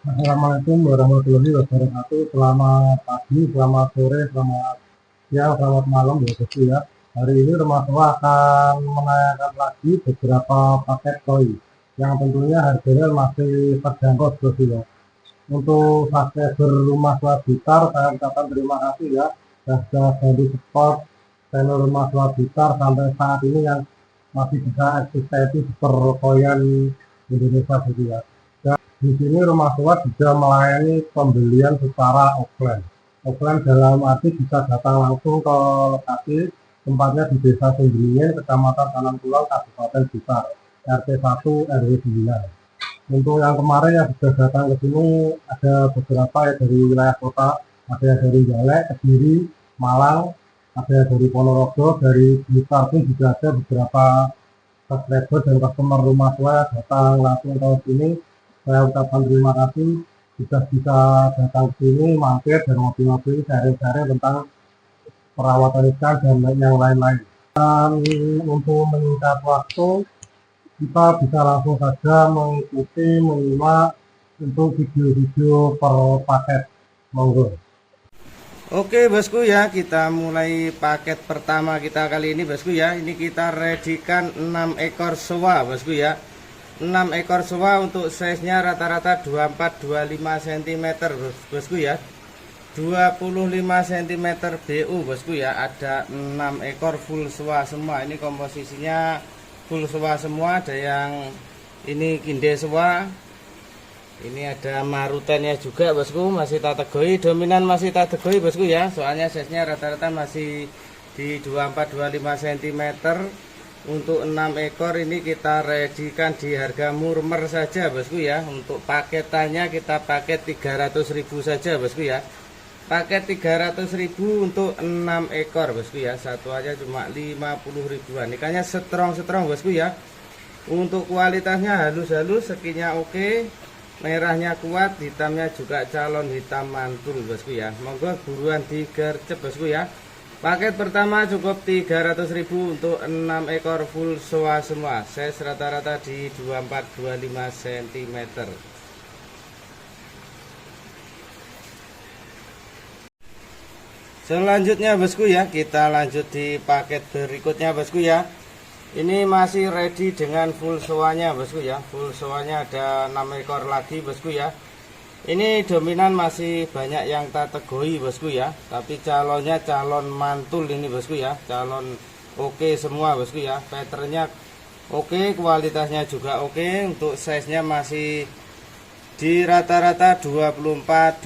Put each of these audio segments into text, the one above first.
Assalamualaikum warahmatullahi wabarakatuh. Selamat pagi, selamat sore, selamat siang, selamat malam ya bosku ya. Hari ini Rumah Tua akan menayangkan lagi beberapa paket koi yang tentunya harganya masih terjangkau bosku ya. Untuk subscriber Rumah Tua Blitar, saya ucapkan terima kasih ya. Sudah bantu support channel Rumah Tua Blitar sampai saat ini yang masih bisa eksistensi perkoian Indonesia bosku ya. Di sini Rumah Tua juga melayani pembelian secara offline. Offline dalam arti bisa datang langsung ke lokasi, tempatnya di Desa Sumberingin, Kecamatan Tanan Pulau, Kabupaten Blitar, RT 1 RW 9. Untuk yang kemarin yang sudah datang ke sini ada beberapa ya dari wilayah kota, ada yang dari Jalek, Kediri, Malang, ada yang dari Ponorogo, dari Blitar pun juga ada beberapa subscriber dan customer Rumah Tua datang langsung ke sini. Saya ucapkan terima kasih sudah bisa datang ke sini, mampir dan ngopi-ngopi, sharing-sharing tentang perawatan ikan dan yang lain-lain. Dan untuk menyingkat waktu, kita bisa langsung saja mengikuti menyimak untuk video-video per paket. Monggo. Oke bosku ya, kita mulai paket pertama kita kali ini bosku ya. Ini kita readykan 6 ekor soa bosku ya. 6 ekor soa untuk size-nya rata-rata 24-25 cm bosku ya. 25 cm BU bosku ya. Ada 6 ekor full soa semua. Ini komposisinya full soa semua. Ada yang ini kinde soa. Ini ada marutennya juga bosku, masih kategori dominan, masih kategori bosku ya. Soalnya size-nya rata-rata masih di 24-25 cm. Untuk 6 ekor ini kita readykan di harga murmer saja bosku ya. Untuk paketannya kita paket 300.000 saja bosku ya. Paket 300.000 untuk 6 ekor bosku ya. Satu aja cuma 50 ribuan. Ikannya strong bosku ya. Untuk kualitasnya halus-halus, sekinya oke. Merahnya kuat, hitamnya juga calon hitam mantul bosku ya. Monggo buruan digercep bosku ya. Paket pertama cukup 300.000 untuk 6 ekor full soa semua. Size rata-rata di 24-25 cm. Selanjutnya bosku ya, kita lanjut di paket berikutnya bosku ya. Ini masih ready dengan full soanya bosku ya. Full soanya ada 6 ekor lagi bosku ya. Ini dominan masih banyak yang kategori bosku ya. Tapi calonnya calon mantul ini bosku ya. Calon oke semua bosku ya. Patternnya oke, kualitasnya juga oke. Untuk size nya masih di rata-rata 24-25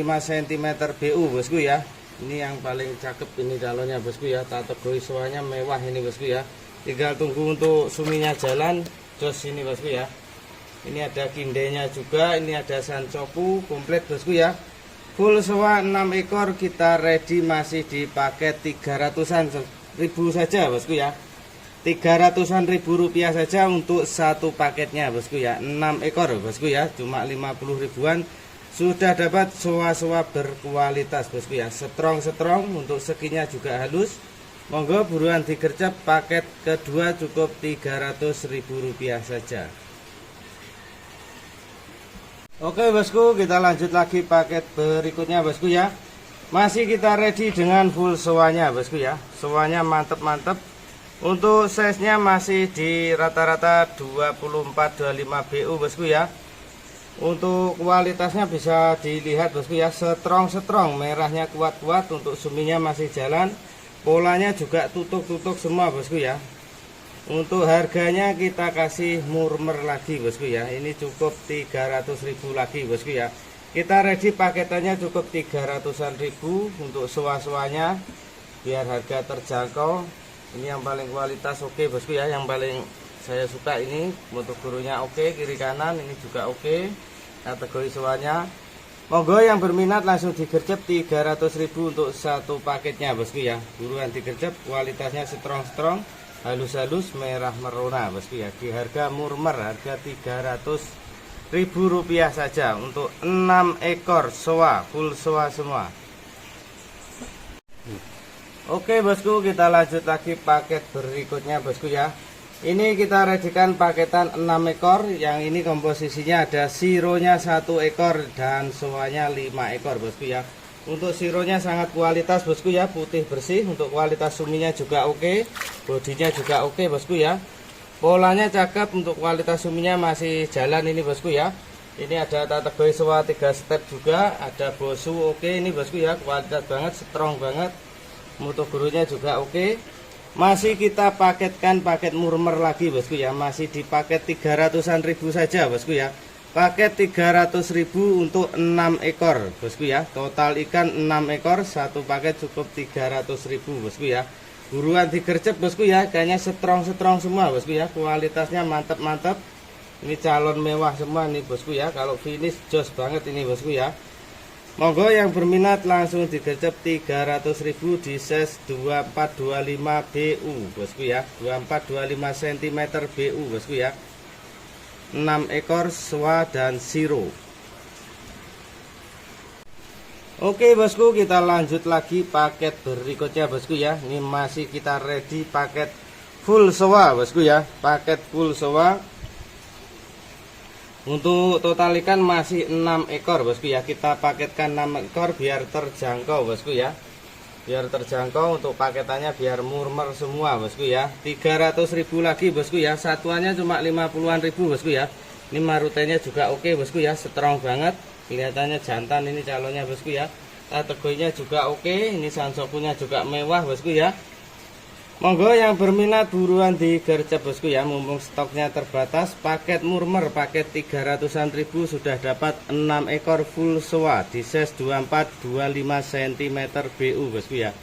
cm BU bosku ya. Ini yang paling cakep ini calonnya bosku ya. Kategori soanya mewah ini bosku ya. Tinggal tunggu untuk suminya jalan jos ini bosku ya. Ini ada kindenya juga, ini ada sancopu komplit bosku ya. Full soa 6 ekor kita ready masih di paket 300-an ribu saja bosku ya. 300-an ribu rupiah saja untuk satu paketnya bosku ya. 6 ekor bosku ya, cuma 50 ribuan sudah dapat soa-soa berkualitas bosku ya. Strong untuk seginya juga halus. Monggo buruan digercep, paket kedua cukup 300.000 rupiah saja. Oke bosku, kita lanjut lagi paket berikutnya bosku ya. Masih kita ready dengan full soanya bosku ya. Soanya mantep. Untuk size nya masih di rata-rata 24-25 BU bosku ya. Untuk kualitasnya bisa dilihat bosku ya. Strong, merahnya kuat. Untuk suminya masih jalan. Polanya juga tutuk semua bosku ya. Untuk harganya kita kasih murmer lagi bosku ya. Ini cukup 300.000 lagi bosku ya. Kita ready paketannya cukup 300-an ribu untuk soa-soanya biar harga terjangkau. Ini yang paling kualitas oke bosku ya. Yang paling saya suka ini, untuk gurunya oke, kiri kanan ini juga oke. Kategori soanya. Monggo yang berminat langsung digercep 300.000 untuk satu paketnya bosku ya. Buruan digercep, kualitasnya strong, halus merah merona bosku ya. Di harga murmer, harga 300.000 rupiah saja untuk 6 ekor soa, full soa semua. Oke bosku, kita lanjut lagi paket berikutnya bosku ya. Ini kita readikan paketan 6 ekor. Yang ini komposisinya ada sironya 1 ekor dan soanya 5 ekor bosku ya. Untuk sironya sangat kualitas bosku ya, putih bersih. Untuk kualitas suminya juga oke, bodinya juga oke bosku ya. Polanya cakep, untuk kualitas suminya masih jalan ini bosku ya. Ini ada kategori soa 3 step juga, ada bosu oke ini bosku ya, kualitas banget, strong banget. Mutu gurunya juga oke. Masih kita paketkan paket murmer lagi bosku ya, masih di paket 300-an ribu saja bosku ya. Paket 300.000 untuk 6 ekor bosku ya. Total ikan 6 ekor, satu paket cukup 300.000 bosku ya. Buruan digercep bosku ya, kayaknya strong semua bosku ya. Kualitasnya mantap. Ini calon mewah semua nih bosku ya. Kalau finish jos banget ini bosku ya. Monggo yang berminat langsung digercep 300.000 di size 2425 BU bosku ya. 2425 cm BU bosku ya. 6 ekor soa dan siro. Oke bosku, kita lanjut lagi paket berikutnya bosku ya. Ini masih kita ready paket full soa bosku ya. Paket full soa. Untuk total ikan masih 6 ekor bosku ya. Kita paketkan 6 ekor biar terjangkau bosku ya. Biar terjangkau, untuk paketannya biar murmer semua bosku ya. 300.000 lagi bosku ya. Satuannya cuma 50-an ribu bosku ya. Ini marutenya juga oke bosku ya, strong banget. Kelihatannya jantan ini calonnya bosku ya. Kategorinya juga oke. Ini sansokunya juga mewah bosku ya. Monggo yang berminat buruan digercep bosku ya, mumpung stoknya terbatas. Paket murmer paket 300-an ribu sudah dapat 6 ekor full soa di size 2425 cm BU bosku ya.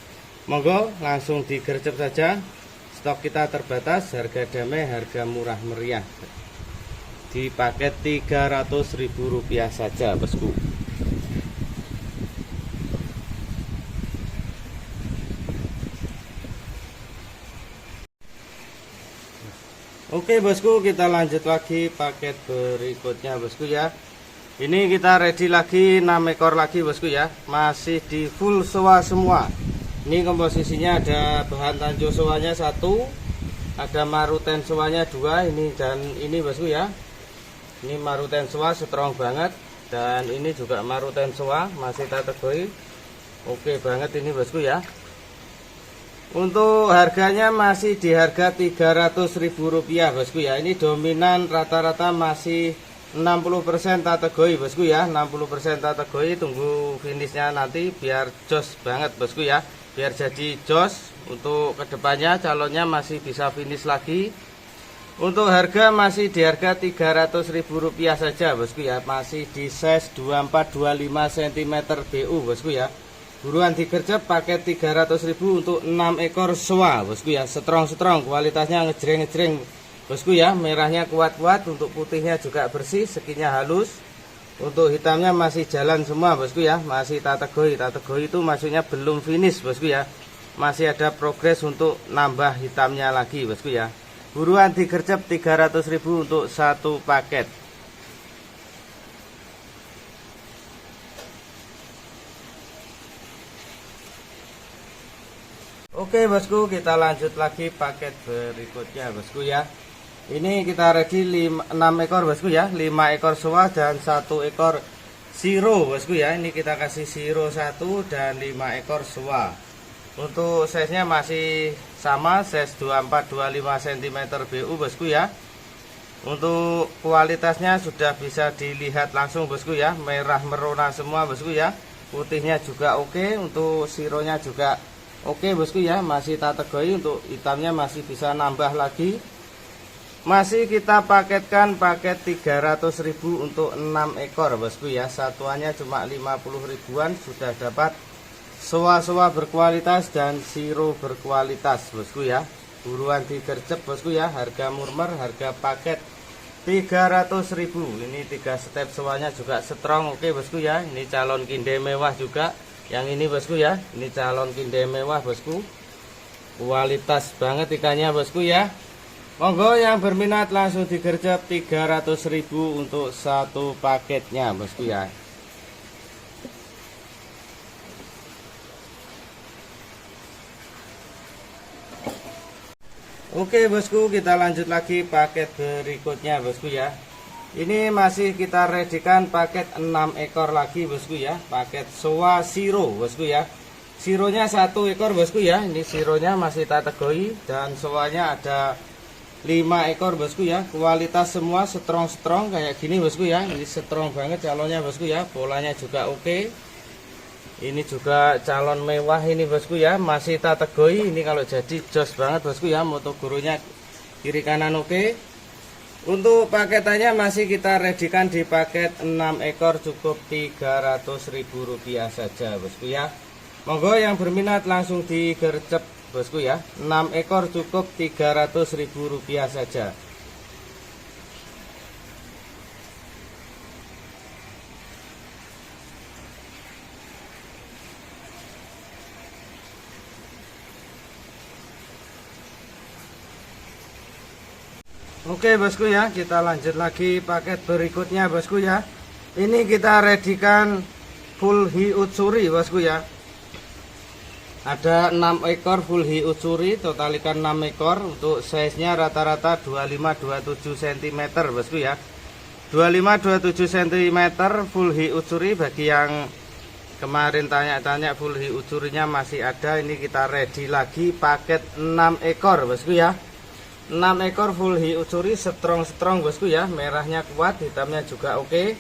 Monggo langsung digercep saja. Stok kita terbatas, harga damai, harga murah meriah. Di paket 300.000 rupiah saja bosku. Oke bosku, kita lanjut lagi paket berikutnya bosku ya. Ini kita ready lagi 6 ekor lagi bosku ya. Masih di full soa semua. Ini komposisinya ada bahan tanjo soanya 1, ada maruten soanya 2, ini dan ini bosku ya. Ini maruten soa strong banget, dan ini juga maruten soa masih kategori oke banget ini bosku ya. Untuk harganya masih di harga 300.000 rupiah bosku ya. Ini dominan rata-rata masih 60% kategori bosku ya. 60% kategori, tunggu finishnya nanti biar jos banget bosku ya. Biar jadi jos. Untuk kedepannya calonnya masih bisa finish lagi. Untuk harga masih di harga 300.000 rupiah saja bosku ya. Masih di size 2425 cm BU bosku ya. Buruan digercep paket 300.000 untuk 6 ekor soa bosku ya. Strong, kualitasnya ngejreng bosku ya. Merahnya kuat-kuat, untuk putihnya juga bersih, skinnya halus. Untuk hitamnya masih jalan semua bosku ya. Masih kategori itu maksudnya belum finish bosku ya. Masih ada progres untuk nambah hitamnya lagi bosku ya. Buruan digercep 300.000 untuk satu paket. Oke bosku, kita lanjut lagi paket berikutnya bosku ya. Ini kita ready 6 ekor bosku ya. 5 ekor soa dan 1 ekor siro bosku ya. Ini kita kasih siro 1 dan 5 ekor soa. Untuk size nya masih sama, size 2425 cm BU bosku ya. Untuk kualitasnya sudah bisa dilihat langsung bosku ya. Merah merona semua bosku ya. Putihnya juga oke. Untuk sironya juga oke bosku ya, masih kategori. Untuk hitamnya masih bisa nambah lagi. Masih kita paketkan paket 300.000 untuk 6 ekor bosku ya. Satuannya cuma 50 ribuan sudah dapat soa-soa berkualitas dan siro berkualitas bosku ya. Buruan digercep bosku ya, harga murmer, harga paket 300.000. Ini 3 step soanya juga strong oke bosku ya. Ini calon kinde mewah juga. Yang ini bosku ya, ini calon kinde mewah bosku. Kualitas banget ikannya bosku ya. Monggo yang berminat langsung digercep 300.000 untuk satu paketnya bosku ya. Oke bosku, kita lanjut lagi paket berikutnya bosku ya. Ini masih kita readykan paket 6 ekor lagi bosku ya. Paket Showa Shiro bosku ya. Shironya 1 ekor bosku ya. Ini Shironya masih kategori dan Showanya ada 5 ekor bosku ya. Kualitas semua strong kayak gini bosku ya. Ini strong banget calonnya bosku ya. Polanya juga oke. Ini juga calon mewah ini bosku ya. Masih kategori ini, kalau jadi jos banget bosku ya. Moto gurunya kiri kanan oke. Untuk paketannya masih kita readykan di paket 6 ekor cukup Rp300.000 saja bosku ya. Monggo yang berminat langsung digercep bosku ya. 6 ekor cukup Rp300.000 saja. Oke bosku ya, kita lanjut lagi paket berikutnya bosku ya. Ini kita readykan full hiutsuri bosku ya. Ada 6 ekor full hiutsuri, total ikan 6 ekor. Untuk size nya rata-rata 25-27 cm bosku ya. 25-27 cm full hiutsuri. Bagi yang kemarin tanya-tanya full hiutsurinya masih ada, ini kita ready lagi paket 6 ekor bosku ya. 6 ekor full hiutsuri strong bosku ya. Merahnya kuat, hitamnya juga oke.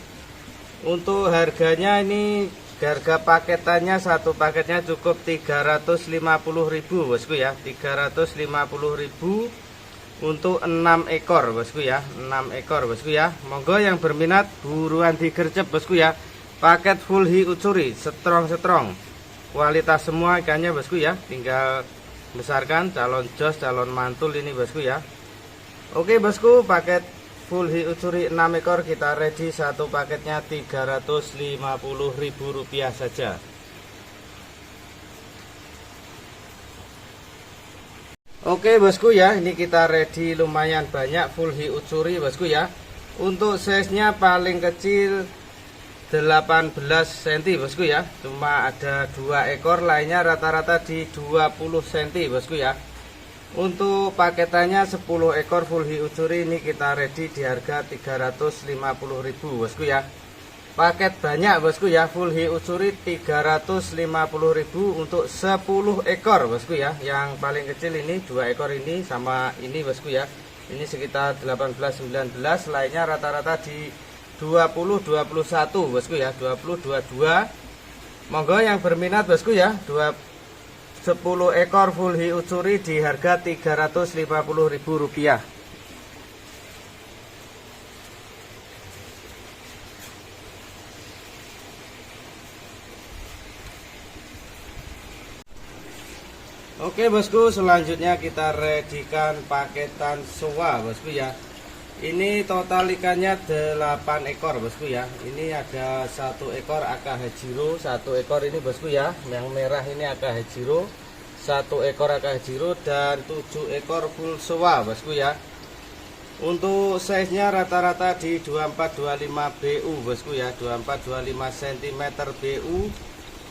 Untuk harganya ini, harga paketannya satu paketnya cukup Rp350.000 bosku ya. Rp350.000 untuk 6 ekor bosku ya. 6 ekor bosku ya. Monggo yang berminat buruan digercep bosku ya. Paket full hiutsuri strong. Kualitas semua ikannya bosku ya. Tinggal besarkan, calon jos, calon mantul ini bosku ya. Oke bosku, paket full hiutsuri 6 ekor kita ready, satu paketnya Rp350.000 saja. Oke bosku ya, ini kita ready lumayan banyak full hiutsuri bosku ya. Untuk size nya paling kecil 18 cm bosku ya. Cuma ada 2 ekor, lainnya rata-rata di 20 cm bosku ya. Untuk paketannya 10 ekor full hiutsuri ini kita ready di harga Rp350.000 bosku ya. Paket banyak bosku ya, full hiutsuri Rp350.000 untuk 10 ekor bosku ya. Yang paling kecil ini 2 ekor ini sama ini bosku ya. Ini sekitar 18-19, lainnya rata-rata di 20-21 bosku ya, 20-22. Monggo yang berminat bosku ya, 10 ekor full hiutsuri di harga Rp350.000. Oke bosku, selanjutnya kita readykan paketan Showa bosku ya. Ini total ikannya 8 ekor bosku ya. Ini ada 1 ekor Aka Hejiro, 1 ekor ini bosku ya. Yang merah ini Aka Hejiro, 1 ekor Aka Hejiro, dan 7 ekor full Showa bosku ya. Untuk size nya rata-rata di 24-25 BU bosku ya, 24-25 cm BU.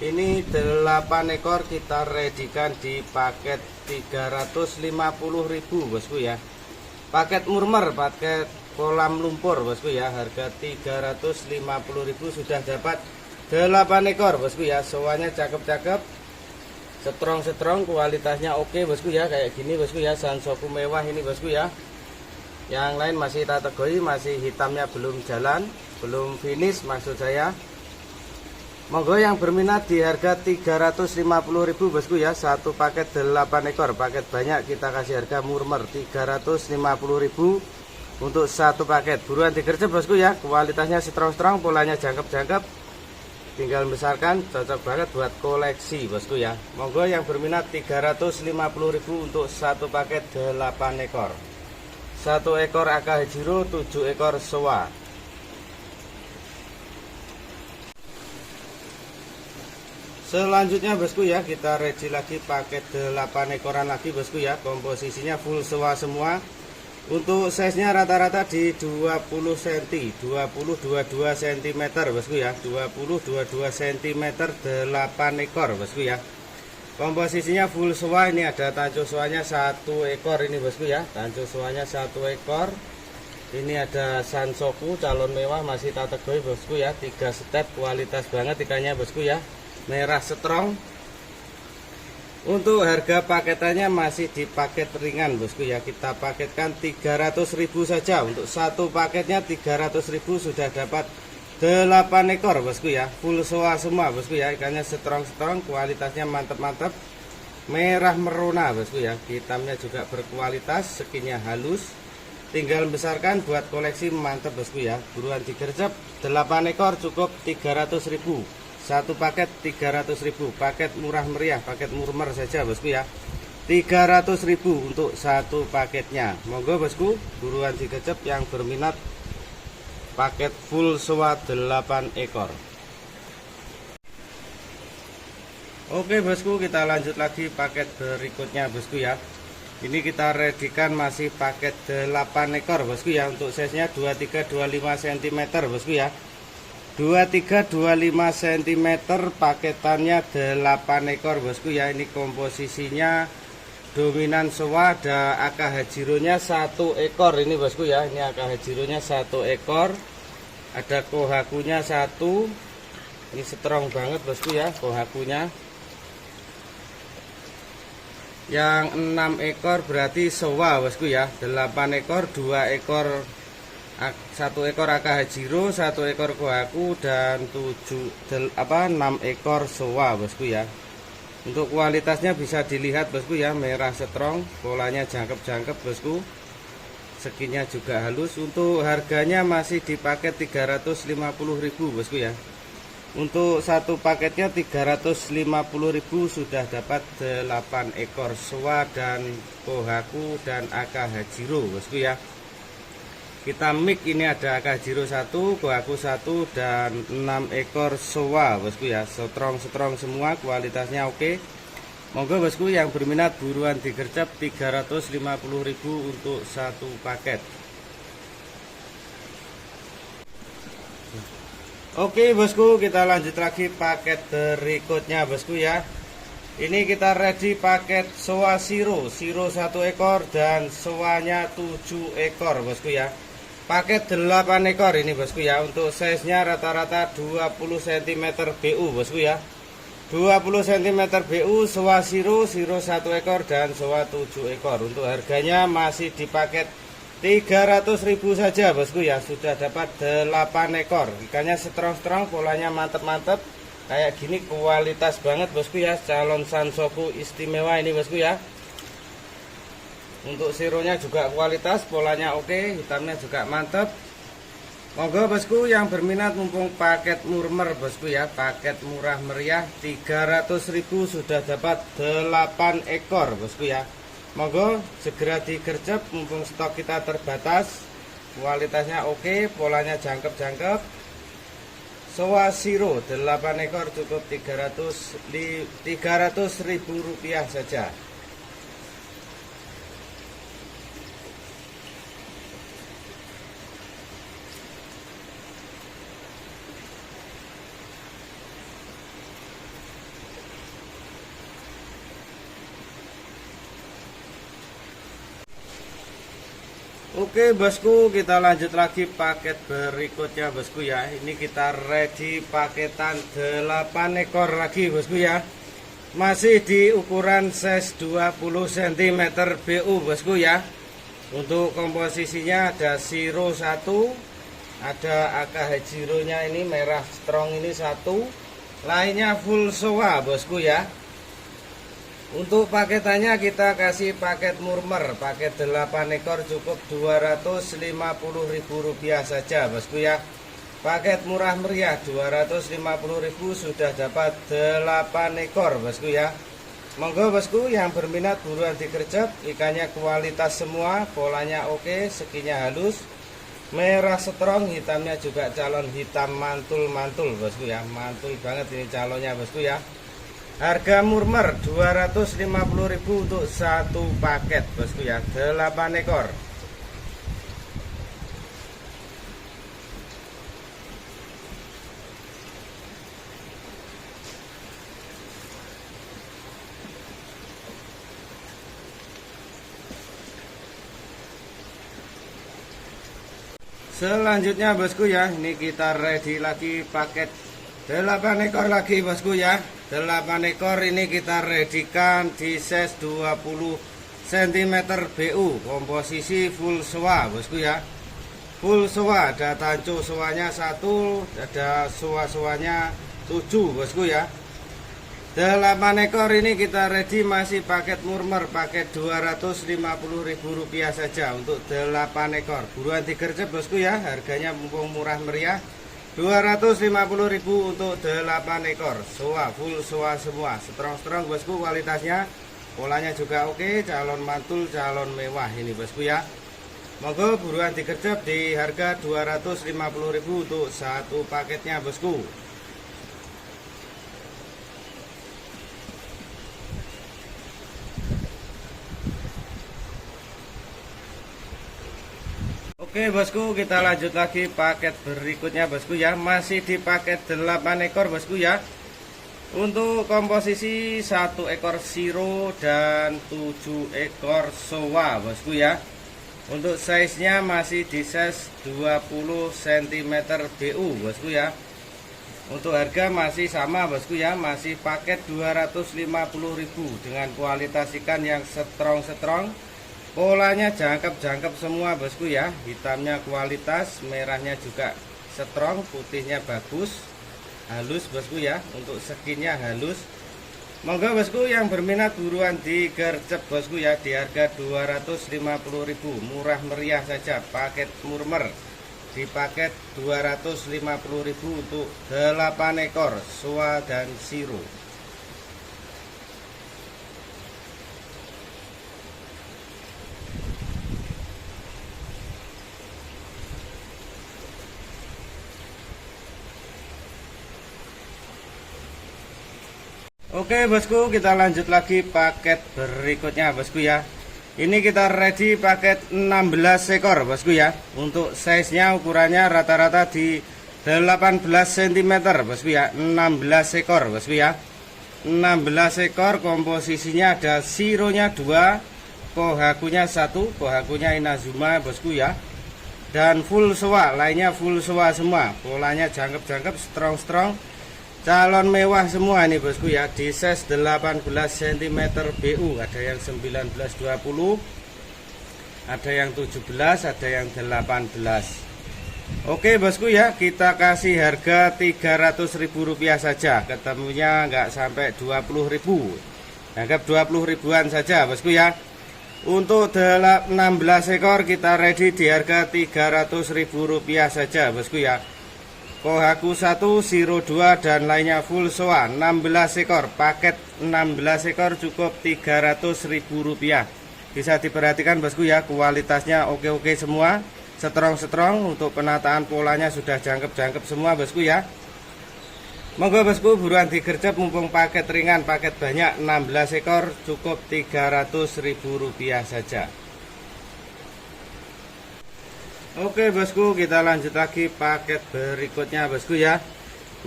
Ini 8 ekor kita readykan di paket Rp350.000 bosku ya. Paket murmer, paket kolam lumpur bosku ya, harga Rp350.000 sudah dapat 8 ekor bosku ya. Showanya cakep-cakep, strong, kualitasnya oke bosku ya, kayak gini bosku ya. Sansoku mewah ini bosku ya. Yang lain masih kategori, masih hitamnya belum jalan, belum finish maksud saya. Monggo yang berminat di harga Rp350.000 bosku ya. Satu paket 8 ekor, paket banyak kita kasih harga murmer Rp350.000 untuk satu paket. Buruan digercep bosku ya. Kualitasnya strong, polanya jangkep. Tinggal besarkan, cocok banget buat koleksi bosku ya. Monggo yang berminat Rp350.000 untuk satu paket 8 ekor. 1 ekor Aka Hejiro, 7 ekor Showa. Selanjutnya bosku ya, kita ready lagi paket 8 ekoran lagi bosku ya. Komposisinya full Showa semua. Untuk size nya rata-rata di 20 cm, 20-22 cm bosku ya. 20-22 cm 8 ekor bosku ya. Komposisinya full soa. Ini ada tanco soanya 1 ekor ini bosku ya. Tanco soanya 1 ekor. Ini ada Sansoku calon mewah, masih tategoi bosku ya. 3 step, kualitas banget ikannya bosku ya. Merah strong. Untuk harga paketannya masih di paket ringan bosku ya. Kita paketkan 300.000 saja. Untuk satu paketnya 300.000 sudah dapat 8 ekor bosku ya. Full soa semua bosku ya. Ikannya strong-strong, kualitasnya mantep-mantep. Merah merona bosku ya. Hitamnya juga berkualitas, skinnya halus. Tinggal besarkan buat koleksi, mantep bosku ya. Buruan digercep. 8 ekor cukup 300.000. Satu paket 300.000. Paket murah meriah, paket murmer saja bosku ya. 300.000 untuk satu paketnya. Monggo bosku, buruan digercep yang berminat paket full soa 8 ekor. Oke bosku, kita lanjut lagi paket berikutnya bosku ya. Ini kita redikan masih paket 8 ekor bosku ya. Untuk size nya 23-25 cm bosku ya. 23-25 cm, paketannya 8 ekor bosku ya. Ini komposisinya dominan soa, ada aka hajironya 1 ekor ini bosku ya. Ini aka hajironya 1 ekor. Ada kohakunya 1. Ini strong banget bosku ya kohakunya. Yang 6 ekor berarti soa bosku ya. 8 ekor, 2 ekor 1 ekor aka hajiro, 1 ekor kohaku, dan 6 ekor soa bosku ya. Untuk kualitasnya bisa dilihat bosku ya, merah strong, polanya jangkep-jangkep bosku. Skinnya juga halus. Untuk harganya masih di paket 350.000 bosku ya. Untuk satu paketnya 350.000 sudah dapat 8 ekor soa dan kohaku dan aka hajiro bosku ya. Kita mix, ini ada aka hajiro 1, kohaku 1, dan 6 ekor soa bosku ya. Strong semua, kualitasnya oke. Monggo bosku yang berminat buruan digercep 350.000 untuk satu paket. Oke bosku, kita lanjut lagi paket berikutnya bosku ya. Ini kita ready paket soa siro 1 ekor dan soanya 7 ekor bosku ya. Paket 8 ekor ini bosku ya. Untuk size nya rata-rata 20 cm BU bosku ya. 20 cm BU, soa siro 1 ekor dan soa 7 ekor. Untuk harganya masih di paket 300.000 saja bosku ya. Sudah dapat 8 ekor. Ikannya strong-strong, polanya mantep-mantep. Kayak gini kualitas banget bosku ya. Calon Sansoku istimewa ini bosku ya. Untuk sironya juga kualitas, polanya oke, hitamnya juga mantep. Monggo bosku yang berminat, mumpung paket murmer bosku ya. Paket murah meriah 300.000 sudah dapat 8 ekor bosku ya. Monggo segera digercep mumpung stok kita terbatas. Kualitasnya oke, polanya jangkep-jangkep. Soa siro 8 ekor cukup 300.000 rupiah saja. Oke bosku, kita lanjut lagi paket berikutnya bosku ya. Ini kita ready paketan 8 ekor lagi bosku ya. Masih di ukuran size 20 cm BU bosku ya. Untuk komposisinya ada siro 1, ada aka hajironya ini merah strong ini 1, lainnya full soa bosku ya. Untuk paketannya kita kasih paket murmer, paket 8 ekor cukup 250.000 rupiah saja bosku ya. Paket murah meriah 250.000 sudah dapat 8 ekor bosku ya. Monggo bosku yang berminat buruan digercep. Ikannya kualitas semua, polanya oke, skinnya halus, merah strong, hitamnya juga calon hitam mantul-mantul bosku ya. Mantul banget ini calonnya bosku ya. Harga murmer 250.000 untuk satu paket bosku ya, 8 ekor. Selanjutnya bosku ya, ini kita ready lagi paket 8 ekor lagi bosku ya. 8 ekor ini kita readykan di size 20 cm BU, komposisi full soa bosku ya. Full soa, ada tanco soanya 1, ada soa-soanya 7 bosku ya. 8 ekor ini kita ready masih paket murmer, paket Rp250.000 saja untuk 8 ekor. Buruan digercep bosku ya, harganya mumpung murah meriah. Rp250.000 untuk 8 ekor. Soa, full soa semua. Strong-strong bosku kualitasnya. Polanya juga oke, calon mantul, calon mewah ini bosku ya. Monggo buruan digercep di harga Rp250.000 untuk satu paketnya bosku. Oke bosku, kita lanjut lagi paket berikutnya bosku ya. Masih di paket 8 ekor bosku ya. Untuk komposisi 1 ekor siro dan 7 ekor soa bosku ya. Untuk size nya masih di size 20 cm BU bosku ya. Untuk harga masih sama bosku ya, masih paket Rp250.000 dengan kualitas ikan yang strong-strong. Polanya jangkep-jangkep semua bosku ya. Hitamnya kualitas, merahnya juga strong, putihnya bagus, halus bosku ya. Untuk skinnya halus. Monggo bosku yang berminat buruan digercep bosku ya di harga Rp250.000, murah meriah saja, paket murmer. Di paket Rp250.000 untuk 8 ekor soa dan siro. Oke bosku, kita lanjut lagi paket berikutnya bosku ya. Ini kita ready paket 16 ekor bosku ya. Untuk size nya ukurannya rata-rata di 18 cm bosku ya. 16 ekor bosku ya. 16 ekor, komposisinya ada sironya 2, kohakunya 1, kohakunya Inazuma bosku ya. Dan full soa, lainnya full soa semua. Polanya jangkep-jangkep, strong-strong, calon mewah semua ini bosku ya. Di size 18 cm BU, ada yang 19-20, ada yang 17, ada yang 18. Oke bosku ya, kita kasih harga Rp300.000 saja. Ketemunya nggak sampai 20.000, anggap 20 ribuan saja bosku ya. Untuk 16 ekor kita ready di harga Rp300.000 saja bosku ya. Kohaku 1, siro 2, dan lainnya full soa. 16 ekor, paket 16 ekor cukup Rp300.000. Bisa diperhatikan bosku ya, kualitasnya oke-oke semua, strong-strong. Untuk penataan polanya sudah jangkep-jangkep semua bosku ya. Monggo bosku buruan digercep mumpung paket ringan, paket banyak. 16 ekor cukup Rp300.000 saja. Oke bosku, kita lanjut lagi paket berikutnya bosku ya.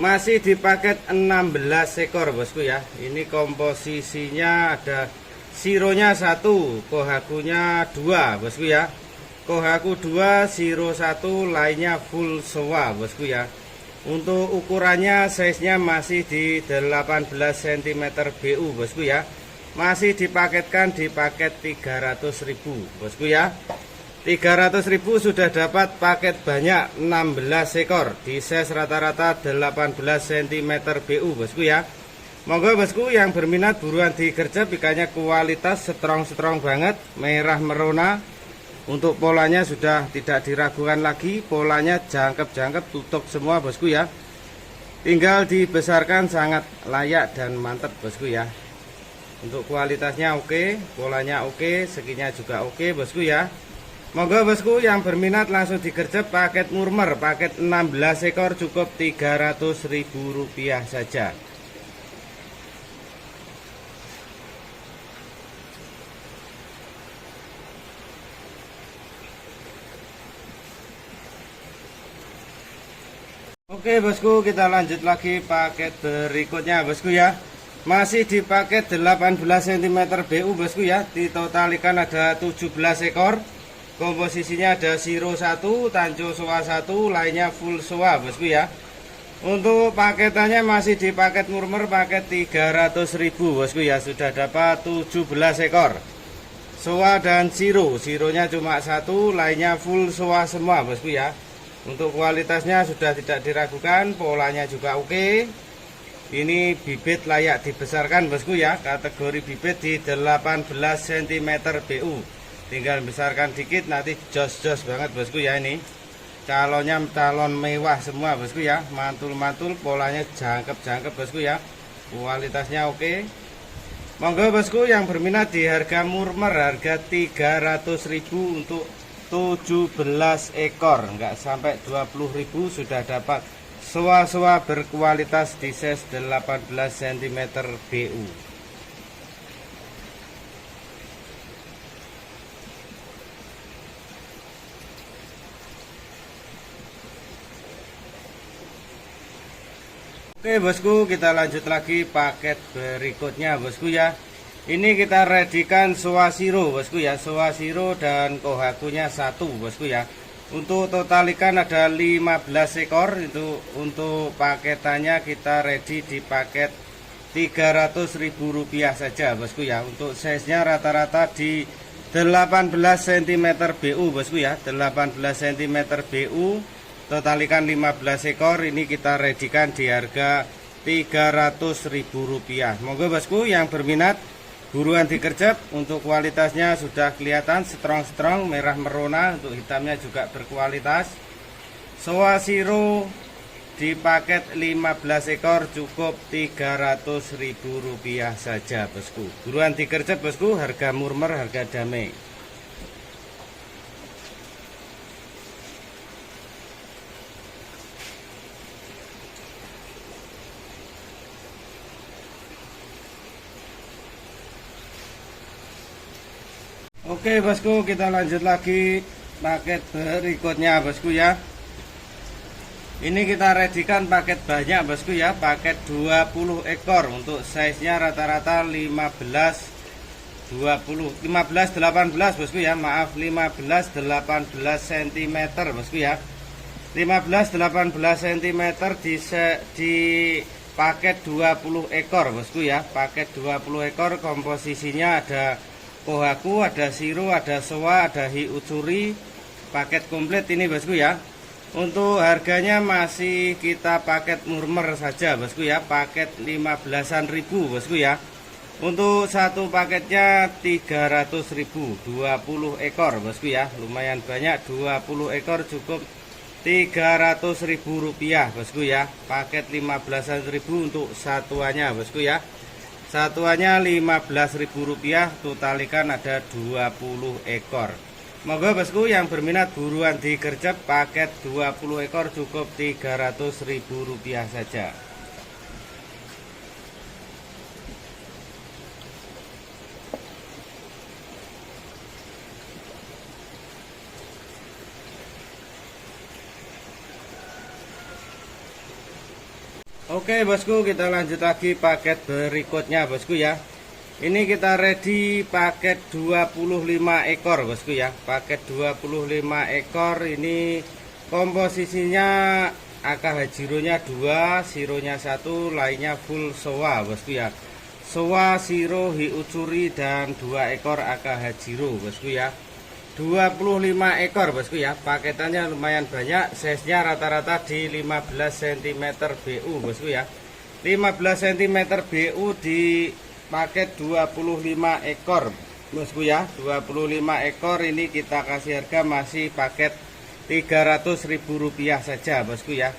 Masih di paket 16 ekor bosku ya. Ini komposisinya ada sironya 1, kohakunya 2 bosku ya. Kohaku 2, siro 1, lainnya full soa bosku ya. Untuk ukurannya size nya masih di 18 cm BU bosku ya. Masih dipaketkan di paket Rp300.000 bosku ya. Rp300.000 sudah dapat paket banyak 16 ekor di size rata-rata 18 cm BU bosku ya. Monggo bosku yang berminat buruan digercep, ikannya kualitas strong-strong banget, merah merona. Untuk polanya sudah tidak diragukan lagi, polanya jangkep-jangkep, tutup semua bosku ya. Tinggal dibesarkan, sangat layak dan mantep bosku ya. Untuk kualitasnya oke, polanya oke, skinnya juga oke bosku ya. Monggo bosku yang berminat langsung digercep paket murmer, paket 16 ekor cukup Rp300.000 saja. Oke bosku, kita lanjut lagi paket berikutnya bosku ya. Masih di paket 18 cm BU bosku ya. Di total ikan ada 17 ekor. komposisinya ada siro 1, tanco soa 1, lainnya full soa bosku ya. Untuk paketannya masih di paket murmer paket 300.000 bosku ya. Sudah dapat 17 ekor soa dan siro. Sironya cuma 1, lainnya full soa semua bosku ya. Untuk kualitasnya sudah tidak diragukan, polanya juga oke. Ini bibit layak dibesarkan bosku ya. Kategori bibit di 18 cm BU. Tinggal besarkan dikit, nanti jos-jos banget bosku ya. Ini calonnya calon mewah semua bosku ya. Mantul-mantul, polanya jangkep-jangkep bosku ya. Kualitasnya oke. Monggo bosku yang berminat di harga murmer, harga 300.000 untuk 17 ekor, enggak sampai 20.000 sudah dapat soa-soa berkualitas di size 18 cm BU. Oke bosku, kita lanjut lagi paket berikutnya bosku ya. Ini kita readykan soa siro bosku ya. Soa siro dan kohakunya 1 bosku ya. Untuk total ikan ada 15 ekor. Itu untuk paketannya kita ready di paket 300.000 rupiah saja bosku ya. Untuk size nya rata-rata di 18 cm BU bosku ya. 18 cm BU. Total ikan 15 ekor. Ini kita readykan di harga 300.000 rupiah. Monggo bosku yang berminat buruan dikerjep. Untuk kualitasnya sudah kelihatan strong merah merona. Untuk hitamnya juga berkualitas. Soa siro di paket 15 ekor cukup 300.000 rupiah saja bosku. Buruan dikerjep bosku, harga murmer, harga damai. Oke bosku, kita lanjut lagi paket berikutnya bosku ya. Ini kita readykan paket banyak bosku ya, paket 20 ekor. Untuk size nya rata-rata 15 18 bosku ya. Maaf, 15 18 cm bosku ya. 15 18 cm di paket 20 ekor bosku ya. Paket 20 ekor, komposisinya ada kohaku, ada siro, ada soa, ada hiutsuri. Paket komplit ini bosku ya. Untuk harganya masih kita paket murmer saja bosku ya. Paket 15-an ribu bosku ya. Untuk satu paketnya 300.000, 20 ekor bosku ya. Lumayan banyak, 20 ekor cukup 300.000 rupiah bosku ya. Paket 15-an ribu untuk satuannya bosku ya. Satuannya 15.000 rupiah, total ikan ada 20 ekor. Monggo bosku yang berminat buruan digercep, paket 20 ekor cukup 300.000 rupiah saja. Oke bosku, kita lanjut lagi paket berikutnya bosku ya. Ini kita ready paket 25 ekor bosku ya. Paket 25 ekor ini komposisinya AKH jironya 2, sironya 1, lainnya full soa bosku ya. Soa, siro, hiutsuri dan 2 ekor AKH jiro bosku ya. 25 ekor bosku ya. Paketannya lumayan banyak, size nya rata-rata di 15 cm BU bosku ya. 15 cm BU di paket 25 ekor bosku ya. 25 ekor ini kita kasih harga masih paket 300.000 rupiah saja bosku ya.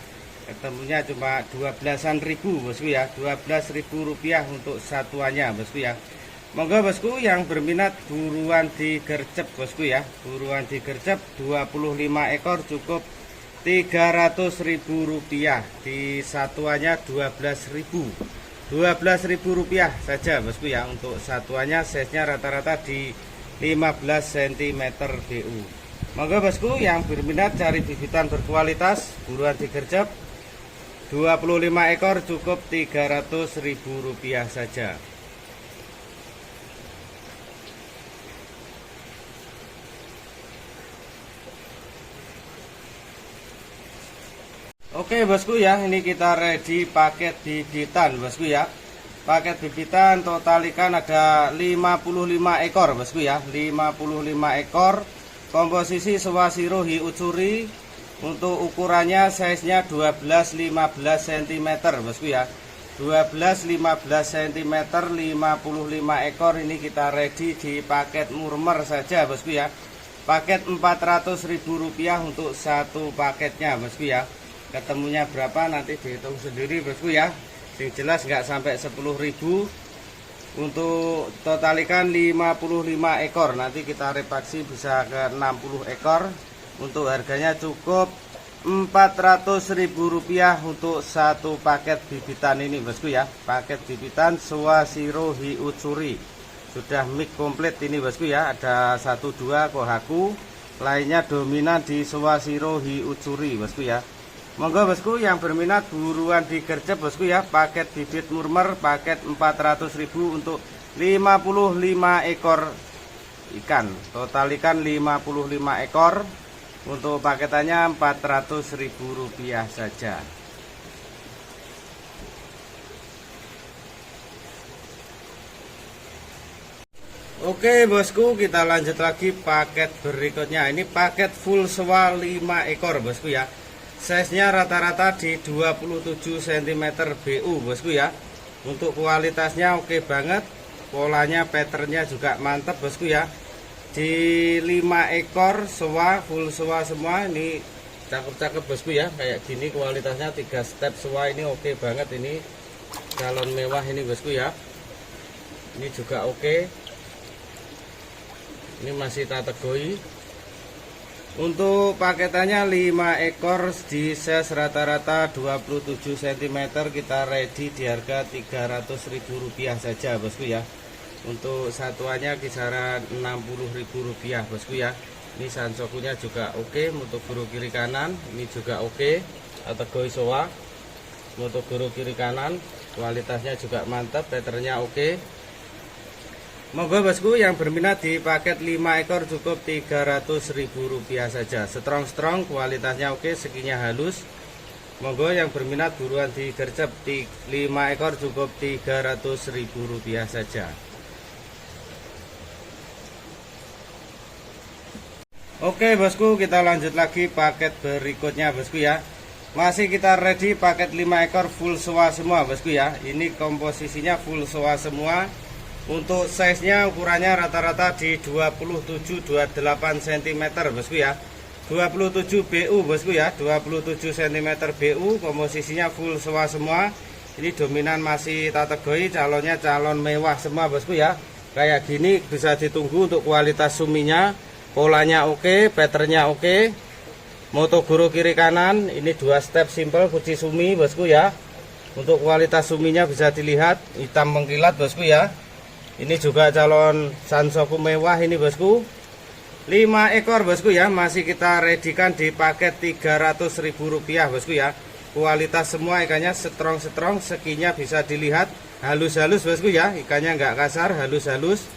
Ketemunya cuma 12-an ribu bosku ya. 12.000 rupiah untuk satuannya bosku ya. Monggo bosku yang berminat buruan digercep bosku ya. Buruan digercep, 25 ekor cukup 300.000 rupiah. Di satuannya 12.000 rupiah saja bosku ya. Untuk satuannya size nya rata-rata di 15 cm BU. Monggo bosku yang berminat cari bibitan berkualitas, buruan digercep, 25 ekor cukup 300.000 rupiah saja. Oke bosku ya, ini kita ready paket bibitan bosku ya. Paket bibitan total ikan ada 55 ekor bosku ya, 55 ekor. Komposisi Sewasiro Hiu Utsuri. Untuk ukurannya size-nya 12-15 cm bosku ya. 12-15 cm, 55 ekor. Ini kita ready di paket murmer saja bosku ya. Paket Rp400.000 untuk satu paketnya bosku ya. Ketemunya berapa nanti dihitung sendiri bosku ya. Yang jelas nggak sampai 10.000. Untuk total ikan 55 ekor. Nanti kita repaksi bisa ke 60 ekor. Untuk harganya cukup Rp400.000 untuk satu paket bibitan ini bosku ya. Paket bibitan Sewasiro Hiu Utsuri. Sudah mix komplit ini bosku ya. Ada 1-2 kohaku. Lainnya dominan di Sewasiro Hiu Utsuri bosku ya. Monggo bosku yang berminat buruan digercep bosku ya. Paket bibit murmer paket Rp400.000 untuk 55 ekor ikan. Total ikan 55 ekor. Untuk paketannya Rp400.000 saja. Oke bosku, kita lanjut lagi paket berikutnya. Ini paket full sewa 5 ekor bosku ya. Size-nya rata-rata di 27 cm BU bosku ya. Untuk kualitasnya oke banget. Polanya patternnya juga mantap bosku ya. Di 5 ekor sewa, full sewa semua. Ini cakep-cakep bosku ya. Kayak gini kualitasnya 3 step sewa ini oke banget. Ini galon mewah ini bosku ya. Ini juga oke. Ini masih kategori. Untuk paketannya 5 ekor di size rata-rata 27 cm. Kita ready di harga Rp300.000 saja bosku ya. Untuk satuannya kisaran Rp60.000 bosku ya. Ini sansokunya juga oke. Untuk guru kiri kanan ini juga oke. Kategori soa. Untuk guru kiri kanan kualitasnya juga mantap. Patternnya oke. Monggo bosku yang berminat di paket 5 ekor cukup Rp300.000 saja. Strong kualitasnya oke, sekinya halus. Monggo yang berminat buruan digercep di 5 ekor cukup Rp300.000 saja. Oke bosku, kita lanjut lagi paket berikutnya bosku ya. Masih kita ready paket 5 ekor full sewa semua bosku ya. Ini komposisinya full sewa semua. Untuk size-nya ukurannya rata-rata di 27-28 cm bosku ya. 27 BU bosku ya, 27 cm BU. Komposisinya full sewa semua. Ini dominan masih kategori, calonnya calon mewah semua bosku ya. Kayak gini bisa ditunggu untuk kualitas suminya. Polanya oke, patternnya oke. Moto guru kiri kanan ini 2 step simple kunci sumi bosku ya. Untuk kualitas suminya bisa dilihat hitam mengkilat bosku ya. Ini juga calon sansoku mewah ini bosku. 5 ekor bosku ya, masih kita redikan di paket Rp300.000 bosku ya. Kualitas semua ikannya strong, sekinya bisa dilihat halus-halus bosku ya. Ikannya nggak kasar, halus-halus.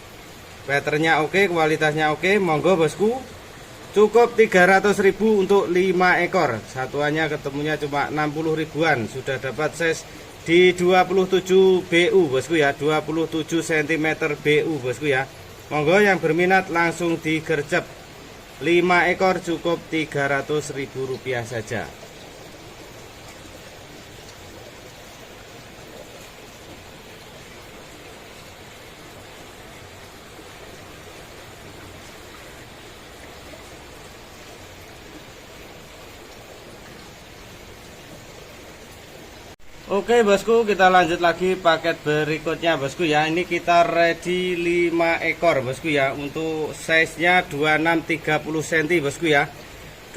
Patternnya oke, kualitasnya oke. Monggo bosku. Cukup Rp300.000 untuk 5 ekor. Satuannya ketemunya cuma 60 ribuan. Sudah dapat size di 27 BU bosku ya, 27 cm BU bosku ya. Monggo yang berminat langsung digercep. 5 ekor cukup Rp300.000 saja. Oke bosku, kita lanjut lagi paket berikutnya bosku ya. Ini kita ready 5 ekor bosku ya. Untuk size nya 26-30 cm bosku ya.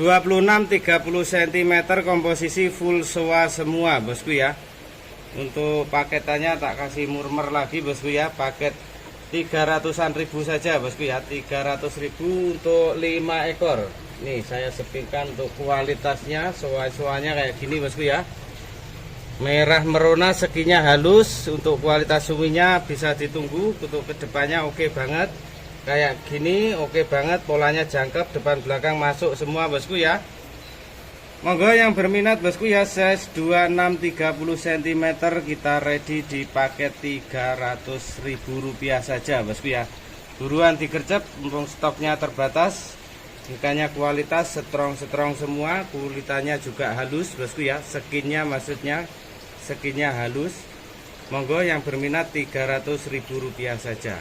26-30 cm, komposisi full sewa semua bosku ya. Untuk paketannya tak kasih murmer lagi bosku ya. Paket 300-an ribu saja bosku ya. 300.000 untuk 5 ekor. Nih saya sepingkan untuk kualitasnya. Soa-soanya kayak gini bosku ya. Merah merona, sekinya halus. Untuk kualitas suminya bisa ditunggu. Untuk kedepannya oke banget. Kayak gini oke banget. Polanya jangkep, depan belakang masuk semua bosku ya. Monggo yang berminat bosku ya, size 26 30 cm kita ready di paket Rp300.000 saja bosku ya. Buruan digercep, mumpung stoknya terbatas. Ikannya kualitas strong semua, kulitannya juga halus bosku ya, skinnya maksudnya, skinnya halus. Monggo yang berminat Rp300.000 saja.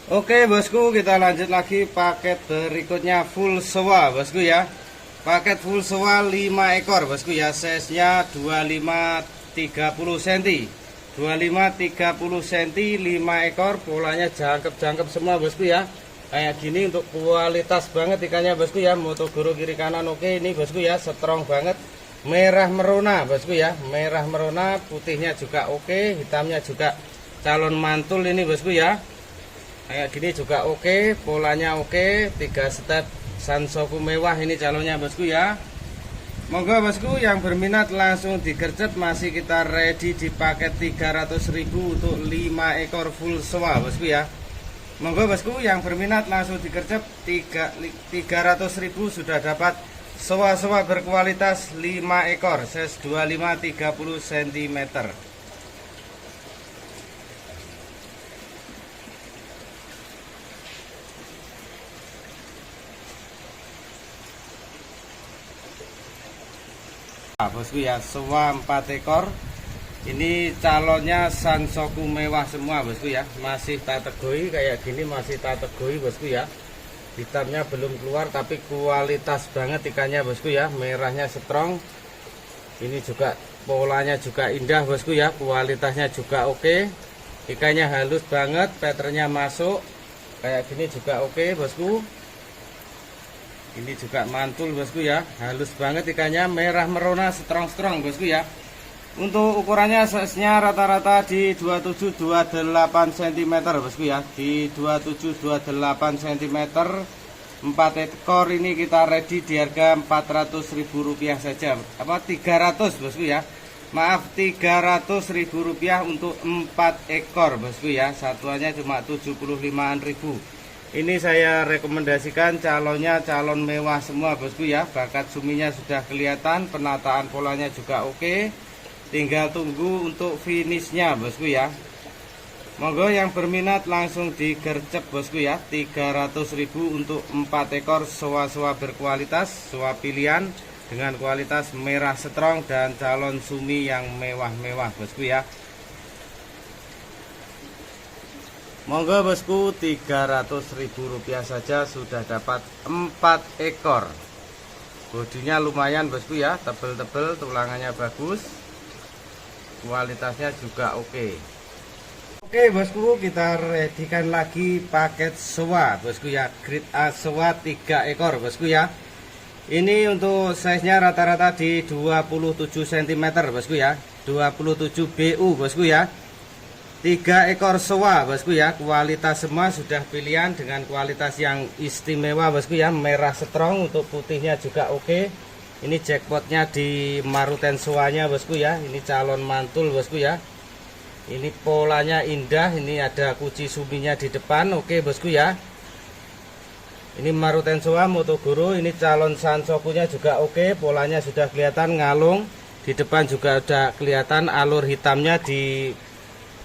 Oke bosku, kita lanjut lagi paket berikutnya full sewa bosku ya. Paket full sewa 5 ekor bosku ya, size nya 25 30 cm 25 30 cm 5 ekor, polanya jangkep semua bosku ya. Kayak gini untuk kualitas banget ikannya bosku ya. Motogoro kiri kanan oke ini bosku ya, strong banget. Merah merona bosku ya, merah merona, putihnya juga oke, hitamnya juga calon mantul ini bosku ya. Kayak gini juga oke, polanya oke, 3 step Sansoku mewah ini calonnya bosku ya. Monggo bosku yang berminat langsung digercep, masih kita ready di paket 300.000 untuk 5 ekor full sewa bosku ya. Monggo bosku yang berminat langsung digercep, 300.000 sudah dapat sewa berkualitas 5 ekor size 25 30 cm. Bosku ya, sewa 4 ekor. Ini calonnya Sansoku mewah semua bosku ya. Masih tategoi kayak gini, masih tategoi bosku ya. Hitamnya belum keluar tapi kualitas banget ikannya bosku ya. Merahnya strong. Ini juga polanya juga indah bosku ya. Kualitasnya juga oke. Ikannya halus banget, patternnya masuk. Kayak gini juga oke bosku. Ini juga mantul bosku ya, halus banget ikannya, merah merona, strong bosku ya. Untuk ukurannya size-nya rata-rata di 27-28 cm bosku ya, di 27-28 cm. 4 ekor ini kita ready di harga Rp400.000 saja. Apa 300 bosku ya. Maaf, Rp300.000 untuk 4 ekor bosku ya. Satuannya cuma 75.000. Ini saya rekomendasikan calonnya calon mewah semua bosku ya. Bakat suminya sudah kelihatan, penataan polanya juga oke. Tinggal tunggu untuk finishnya bosku ya. Monggo yang berminat langsung digercep bosku ya. 300.000 untuk 4 ekor sewa berkualitas, sewa pilihan dengan kualitas merah strong dan calon sumi yang mewah-mewah bosku ya. Monggo bosku, Rp300.000 saja sudah dapat 4 ekor. Bodinya lumayan bosku ya, tebel-tebel, tulangannya bagus. Kualitasnya juga oke. Oke bosku, kita readykan lagi paket sewa bosku ya. Grade A sewa 3 ekor bosku ya. Ini untuk size-nya rata-rata di 27 cm bosku ya. 27 BU bosku ya. 3 ekor sewa bosku ya, kualitas semua sudah pilihan dengan kualitas yang istimewa bosku ya. Merah strong, untuk putihnya juga oke. Ini jackpotnya di maruten sewanya bosku ya. Ini calon mantul bosku ya. Ini polanya indah, ini ada kuci suminya di depan, oke bosku ya. Ini maruten sewa Motogoro, ini calon Sansokunya juga oke. Polanya sudah kelihatan ngalung, di depan juga udah kelihatan alur hitamnya di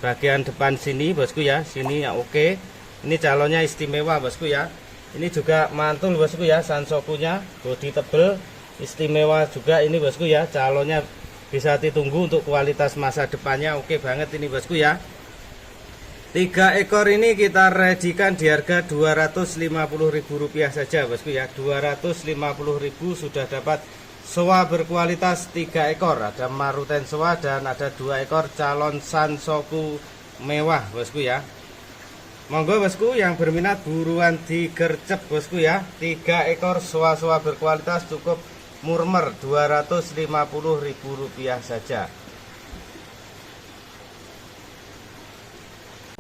bagian depan sini bosku ya, sini ya oke. Ini calonnya istimewa bosku ya. Ini juga mantul bosku ya, Sansokunya bodi tebel, istimewa juga ini bosku ya. Calonnya bisa ditunggu untuk kualitas masa depannya oke banget ini bosku ya. 3 ekor ini kita readykan di harga Rp250.000 saja bosku ya. Rp250.000 sudah dapat sewa berkualitas 3 ekor. Ada maruten sewa dan ada 2 ekor calon Sansoku mewah bosku ya. Monggo bosku yang berminat buruan digercep bosku ya. 3 ekor sewa berkualitas cukup murmer Rp250.000 saja.